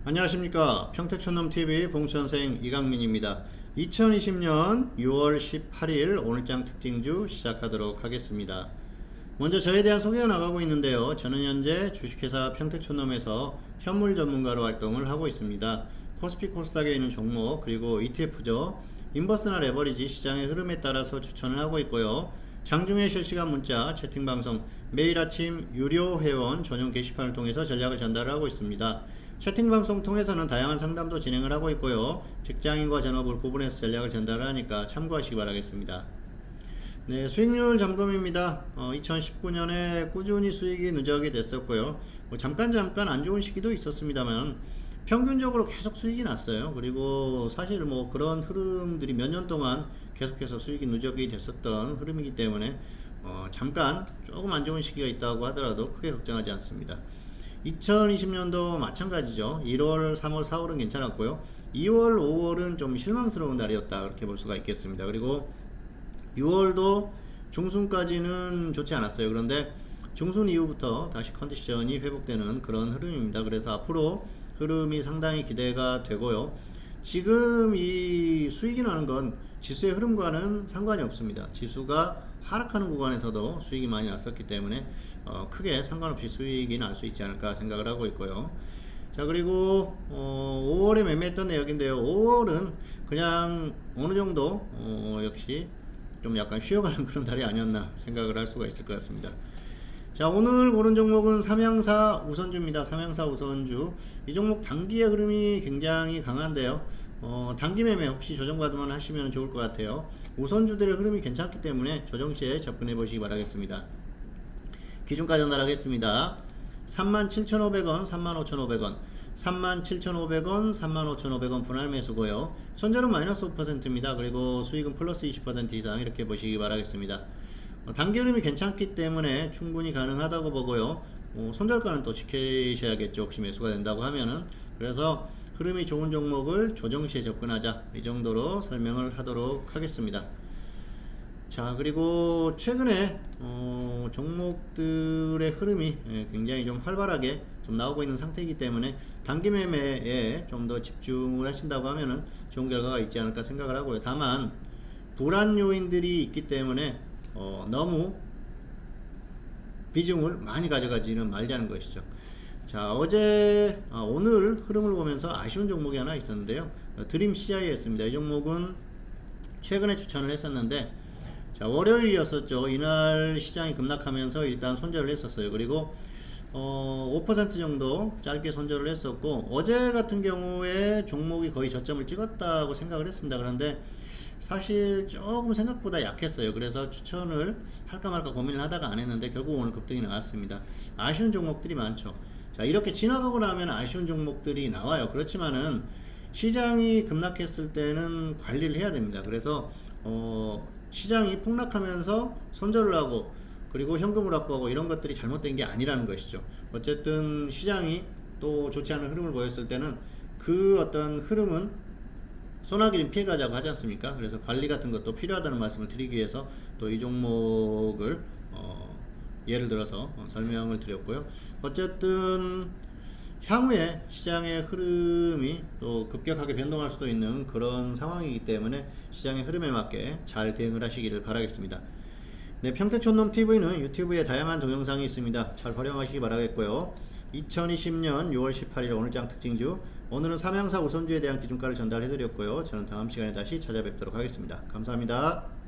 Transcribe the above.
안녕하십니까. 평택촌놈TV 봉수선생 이강민입니다. 2020년 6월 18일 오늘장 특징주 시작하도록 하겠습니다. 먼저 저에 대한 소개가 나가고 있는데요. 저는 현재 주식회사 평택촌놈에서 현물 전문가로 활동을 하고 있습니다. 코스피 코스닥에 있는 종목 그리고 ETF죠. 인버스나 레버리지 시장의 흐름에 따라서 추천을 하고 있고요. 장중에 실시간 문자, 채팅방송, 매일 아침 유료 회원 전용 게시판을 통해서 전략을 전달을 하고 있습니다. 채팅방송 통해서는 다양한 상담도 진행을 하고 있고요. 직장인과 전업을 구분해서 전략을 전달을 하니까 참고하시기 바라겠습니다. 네, 수익률 점검입니다. 2019년에 꾸준히 수익이 누적이 됐었고요. 잠깐 안 좋은 시기도 있었습니다만 평균적으로 계속 수익이 났어요. 그리고 사실 그런 흐름들이 몇 년 동안 계속해서 수익이 누적이 됐었던 흐름이기 때문에 잠깐 조금 안 좋은 시기가 있다고 하더라도 크게 걱정하지 않습니다. 2020년도 마찬가지죠. 1월, 3월, 4월은 괜찮았고요. 2월, 5월은 좀 실망스러운 달이었다 그렇게 볼 수가 있겠습니다. 그리고 6월도 중순까지는 좋지 않았어요. 그런데 중순 이후부터 다시 컨디션이 회복되는 그런 흐름입니다. 그래서 앞으로 흐름이 상당히 기대가 되고요. 지금 이 수익이 나는 건 지수의 흐름과는 상관이 없습니다. 지수가 하락하는 구간에서도 수익이 많이 났었기 때문에 크게 상관없이 수익이 날 수 있지 않을까 생각을 하고 있고요. 자, 그리고 5월에 매매했던 내역인데요. 5월은 그냥 어느 정도 역시 좀 약간 쉬어가는 그런 달이 아니었나 생각을 할 수가 있을 것 같습니다. 자, 오늘 고른 종목은 삼양사 우선주입니다. 삼양사 우선주. 이 종목 단기의 흐름이 굉장히 강한데요. 단기 매매 혹시 조정받으면 하시면 좋을 것 같아요. 우선주들의 흐름이 괜찮기 때문에 조정시에 접근해 보시기 바라겠습니다. 기준가 전달하겠습니다. 37,500원, 35,500원, 37,500원, 35,500원 분할 매수고요. 손절은 마이너스 5%입니다. 그리고 수익은 플러스 20% 이상 이렇게 보시기 바라겠습니다. 단기 흐름이 괜찮기 때문에 충분히 가능하다고 보고요. 손절가는 또 지키셔야겠죠. 혹시 매수가 된다고 하면은. 그래서 흐름이 좋은 종목을 조정시에 접근하자, 이 정도로 설명을 하도록 하겠습니다. 자, 그리고 최근에 종목들의 흐름이 굉장히 좀 활발하게 좀 나오고 있는 상태이기 때문에 단기 매매에 좀 더 집중을 하신다고 하면은 좋은 결과가 있지 않을까 생각을 하고요. 다만 불안 요인들이 있기 때문에 너무 비중을 많이 가져가지는 말자는 것이죠. 자, 오늘 흐름을 보면서 아쉬운 종목이 하나 있었는데요. 드림 CI였습니다. 이 종목은 최근에 추천을 했었는데, 자, 월요일이었었죠. 이날 시장이 급락하면서 일단 손절을 했었어요. 그리고 5% 정도 짧게 손절을 했었고, 어제 같은 경우에 종목이 거의 저점을 찍었다고 생각을 했습니다. 그런데 사실 조금 생각보다 약했어요. 그래서 추천을 할까 말까 고민을 하다가 안 했는데 결국 오늘 급등이 나왔습니다. 아쉬운 종목들이 많죠. 자, 이렇게 지나가고 나면 아쉬운 종목들이 나와요. 그렇지만은 시장이 급락했을 때는 관리를 해야 됩니다. 그래서 시장이 폭락하면서 손절을 하고 그리고 현금을 확보하고 이런 것들이 잘못된 게 아니라는 것이죠. 어쨌든 시장이 또 좋지 않은 흐름을 보였을 때는 그 어떤 흐름은 소나기를 피해가자고 하지 않습니까? 그래서 관리 같은 것도 필요하다는 말씀을 드리기 위해서 또 이 종목을 예를 들어서 설명을 드렸고요. 어쨌든 향후에 시장의 흐름이 또 급격하게 변동할 수도 있는 그런 상황이기 때문에 시장의 흐름에 맞게 잘 대응을 하시기를 바라겠습니다. 네, 평택촌놈TV는 유튜브에 다양한 동영상이 있습니다. 잘 활용하시기 바라겠고요. 2020년 6월 18일 오늘장 특징주, 오늘은 삼양사 우선주에 대한 기준가를 전달해드렸고요. 저는 다음 시간에 다시 찾아뵙도록 하겠습니다. 감사합니다.